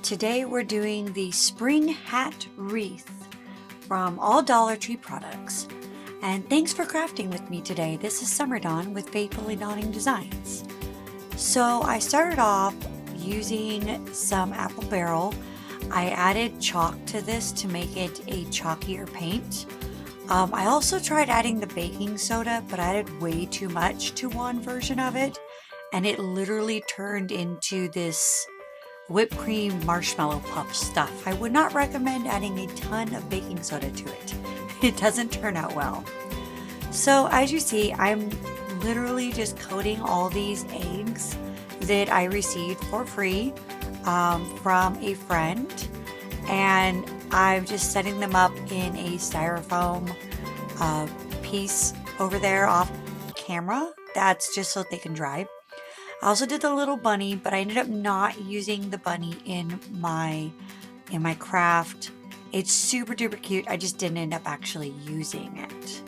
Today we're doing the Spring Hat Wreath from all Dollar Tree products. And thanks for crafting with me today. This is Summer Dawn with Faithfully Dawning Designs. So I started off using some apple barrel. I added chalk to this to make it a chalkier paint. I also tried adding the baking soda, but I added way too much to one version of it, and it literally turned into this whipped cream marshmallow puff stuff. I would not recommend adding a ton of baking soda to it. It doesn't turn out well. So as you see, I'm literally just coating all these eggs that I received for free from a friend, and I'm just setting them up in a styrofoam piece over there off camera. That's just so they can dry. I also did the little bunny, but I ended up not using the bunny in my craft. It's super duper cute. I just didn't end up actually using it.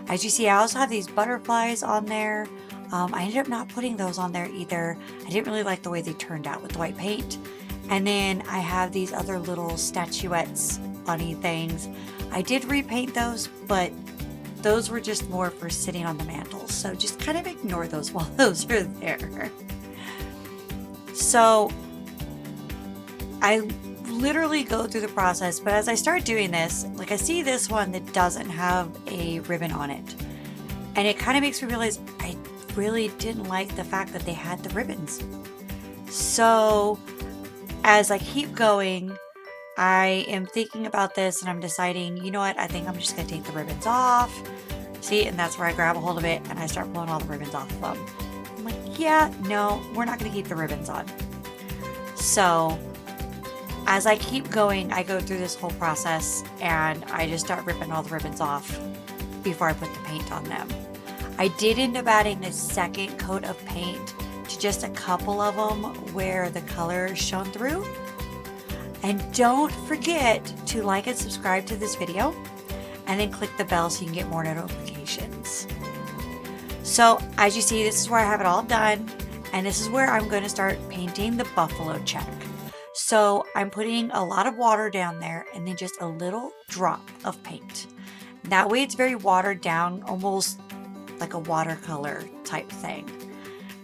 As you see, I also have these butterflies on there. I ended up not putting those on there either. I didn't really like the way they turned out with the white paint. And then I have these other little statuettes, bunny things. I did repaint those, but those were just more for sitting on the mantle. So just kind of ignore those while those are there. So I literally go through the process, but as I start doing this, like I see this one that doesn't have a ribbon on it. And it kind of makes me realize I really didn't like the fact that they had the ribbons. So as I keep going, I am thinking about this and I'm deciding, you know what, I think I'm just going to take the ribbons off. See, and that's where I grab a hold of it and I start pulling all the ribbons off of them. I'm like, yeah, no, we're not going to keep the ribbons on. So as I keep going, I go through this whole process and I just start ripping all the ribbons off before I put the paint on them. I did end up adding a second coat of paint to just a couple of them where the color shone through. And don't forget to like and subscribe to this video and then click the bell so you can get more notifications. So as you see, this is where I have it all done, and this is where I'm going to start painting the buffalo check. So I'm putting a lot of water down there and then just a little drop of paint. That way it's very watered down, almost like a watercolor type thing.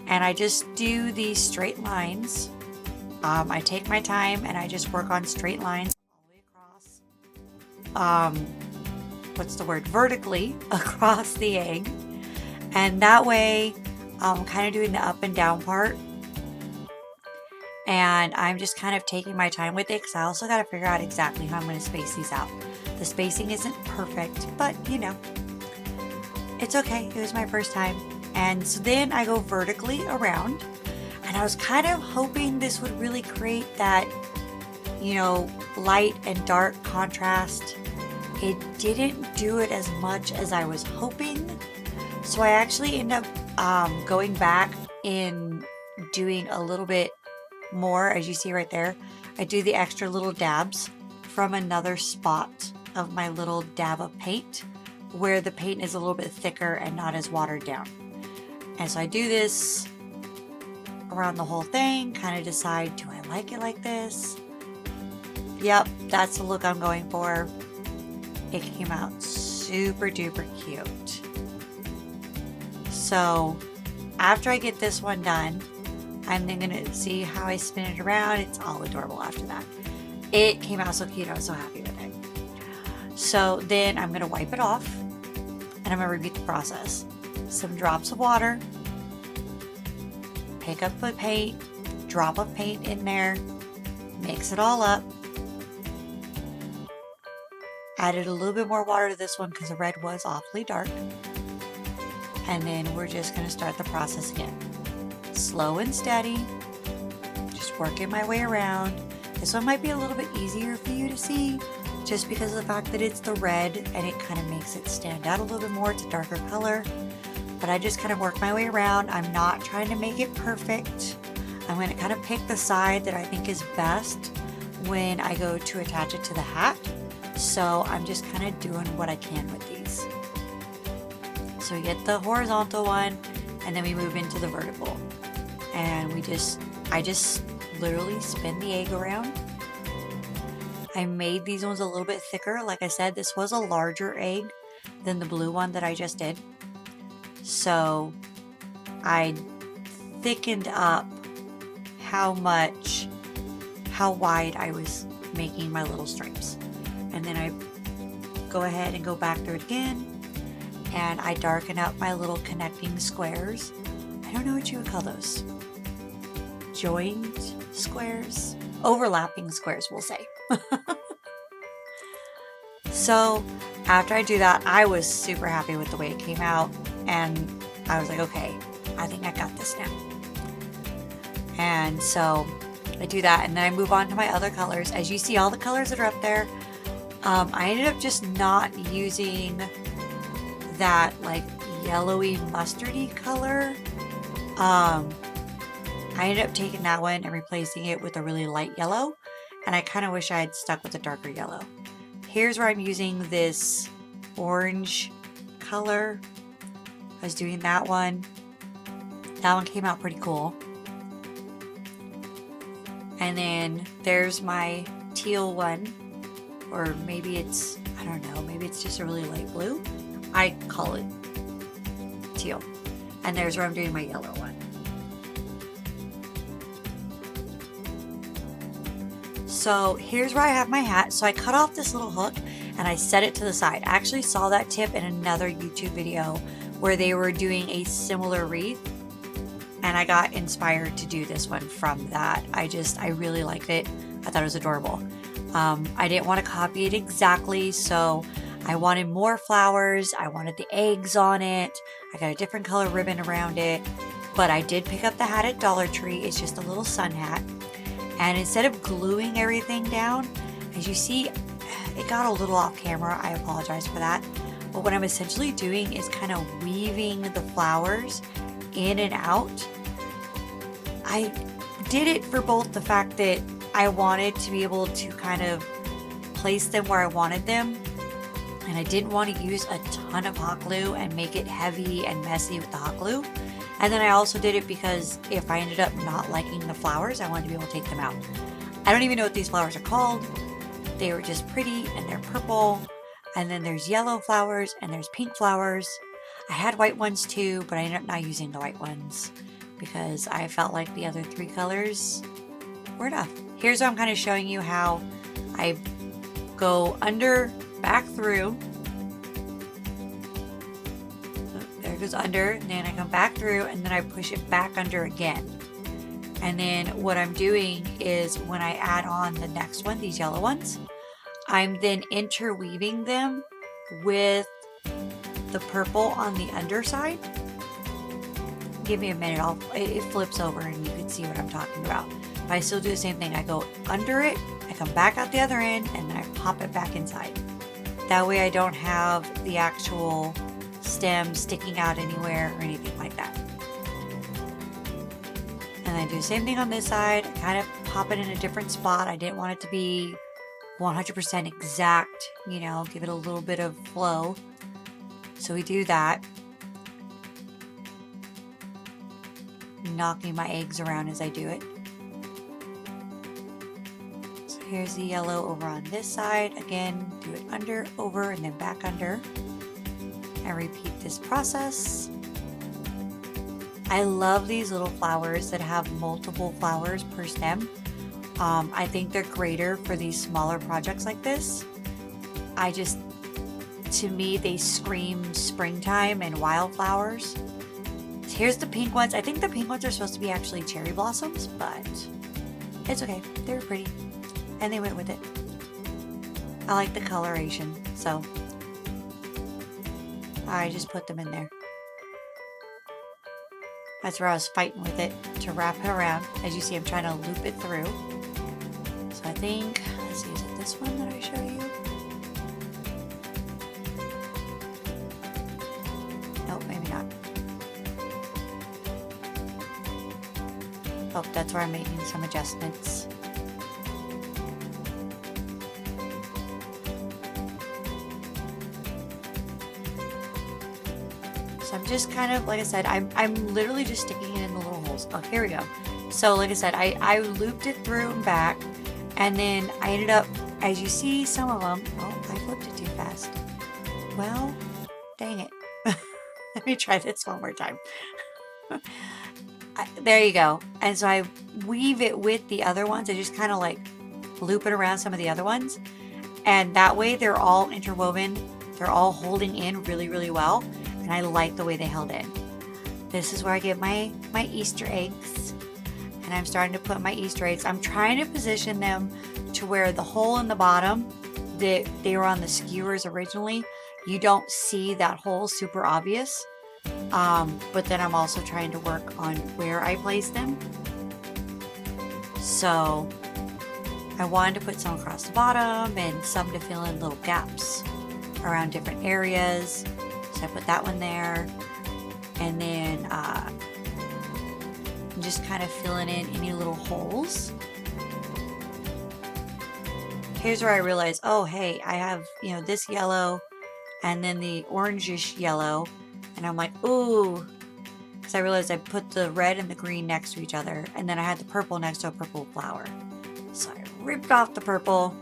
And I just do these straight lines. I take my time and I just work on straight lines all the way across, vertically across the egg. And that way I'm kind of doing the up and down part. And I'm just kind of taking my time with it because I also got to figure out exactly how I'm going to space these out. The spacing isn't perfect, but you know, it's okay. It was my first time. And so then I go vertically around. And I was kind of hoping this would really create that, you know, light and dark contrast. It didn't do it as much as I was hoping. So I actually end up going back in doing a little bit more, as you see right there. I do the extra little dabs from another spot of my little dab of paint where the paint is a little bit thicker and not as watered down. And so I do this around the whole thing, kind of decide, do I like it like this? Yep, that's the look I'm going for. It came out super duper cute. So after I get this one done, I'm then gonna see how I spin it around. It's all adorable after that. It came out so cute, I was so happy with it. So then I'm gonna wipe it off and I'm gonna repeat the process. Some drops of water, pick up the paint, drop of paint in there, mix it all up. Added a little bit more water to this one because the red was awfully dark. And then we're just going to start the process again. Slow and steady, just working my way around. This one might be a little bit easier for you to see just because of the fact that it's the red and it kind of makes it stand out a little bit more. It's a darker color. But I just kind of work my way around. I'm not trying to make it perfect. I'm going to kind of pick the side that I think is best when I go to attach it to the hat. So I'm just kind of doing what I can with these. So we get the horizontal one and then we move into the vertical. And I just literally spin the egg around I made these ones a little bit thicker. Like I said, this was a larger egg than the blue one that I just did. So I thickened up how wide I was making my little stripes. And then I go ahead and go back through it again, and I darken up my little connecting squares. I don't know what you would call those. Joined squares? Overlapping squares, we'll say. So after I do that, I was super happy with the way it came out, and I was like, okay, I think I got this now. And so I do that, and then I move on to my other colors. As you see, all the colors that are up there, I ended up just not using that like yellowy mustardy color. I ended up taking that one and replacing it with a really light yellow, and I kind of wish I had stuck with a darker yellow. Here's where I'm using this orange color. I was doing that one. That one came out pretty cool. And then there's my teal one, or maybe it's, I don't know, maybe it's just a really light blue. I call it teal. And there's where I'm doing my yellow one. So here's where I have my hat. So I cut off this little hook and I set it to the side. I actually saw that tip in another YouTube video where they were doing a similar wreath, and I got inspired to do this one from that. I really liked it. I thought it was adorable. I didn't want to copy it exactly, so I wanted more flowers. I wanted the eggs on it. I got a different color ribbon around it, but I did pick up the hat at Dollar Tree. It's just a little sun hat. And instead of gluing everything down, as you see, it got a little off camera. I apologize for that. But what I'm essentially doing is kind of weaving the flowers in and out. I did it for both the fact that I wanted to be able to kind of place them where I wanted them, and I didn't want to use a ton of hot glue and make it heavy and messy with the hot glue. And then I also did it because if I ended up not liking the flowers, I wanted to be able to take them out. I don't even know what these flowers are called. They were just pretty, and they're purple. And then there's yellow flowers and there's pink flowers. I had white ones too, but I ended up not using the white ones because I felt like the other three colors were enough. Here's how I'm kind of showing you how I go under, back through. There it goes under, and then I come back through, and then I push it back under again. And then what I'm doing is when I add on the next one, these yellow ones, I'm then interweaving them with the purple on the underside. Give me a minute, it flips over and you can see what I'm talking about. But I still do the same thing. I go under it, I come back out the other end, and then I pop it back inside. That way I don't have the actual stem sticking out anywhere or anything like that. And I do the same thing on this side, kind of pop it in a different spot. I didn't want it to be 100% exact, you know, give it a little bit of flow. So we do that. Knocking my eggs around as I do it. So here's the yellow over on this side. Again, do it under, over, and then back under. And repeat this process. I love these little flowers that have multiple flowers per stem. I think they're greater for these smaller projects like this. To me, they scream springtime and wildflowers. Here's the pink ones. I think the pink ones are supposed to be actually cherry blossoms, but it's okay. They were pretty, and they went with it. I like the coloration, so I just put them in there. That's where I was fighting with it to wrap it around. As you see, I'm trying to loop it through. So I think, let's see, is it this one that I show you? Nope, maybe not. Oh, that's where I'm making some adjustments. So I'm just kind of, like I said, I'm literally just sticking it in the little holes. Oh, here we go. So like I said, I looped it through and back, and then I ended up as you see some of them, oh, I flipped it too fast. Well, dang it. Let me try this one more time. There you go. And so I weave it with the other ones. I just kind of like loop it around some of the other ones. And that way they're all interwoven. They're all holding in really, really well. And I like the way they held in. This is where I get my Easter eggs. And I'm starting to put my Easter eggs. I'm trying to position them to where the hole in the bottom, they were on the skewers originally. You don't see that hole super obvious. But then I'm also trying to work on where I place them. So I wanted to put some across the bottom and some to fill in little gaps around different areas. So I put that one there. And then just kind of filling in any little holes. Here's where I realized, oh, hey, I have, this yellow and then the orangish yellow. And I'm like, ooh, because I realized I put the red and the green next to each other. And then I had the purple next to a purple flower. So I ripped off the purple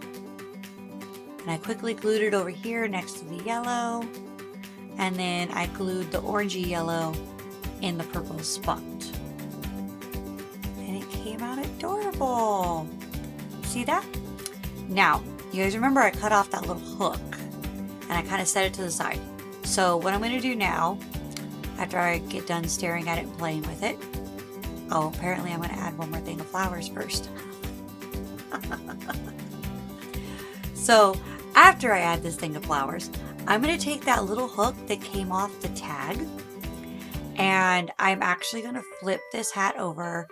and I quickly glued it over here next to the yellow. And then I glued the orangey yellow in the purple spot. And it came out adorable. See that? Now, you guys remember I cut off that little hook and I kind of set it to the side. So what I'm going to do now, after I get done staring at it and playing with it, oh, apparently I'm going to add one more thing of flowers first. So after I add this thing of flowers, I'm going to take that little hook that came off the tag and I'm actually going to flip this hat over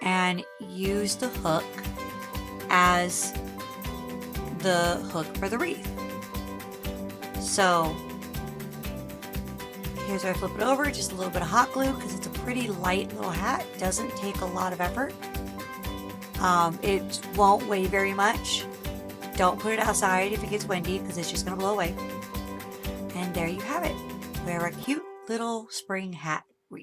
and use the hook as the hook for the wreath. So here's where I flip it over, just a little bit of hot glue because it's a pretty light little hat. Doesn't take a lot of effort. It won't weigh very much. Don't put it outside if it gets windy because it's just going to blow away. And there you have it. Wear a cute little spring hat.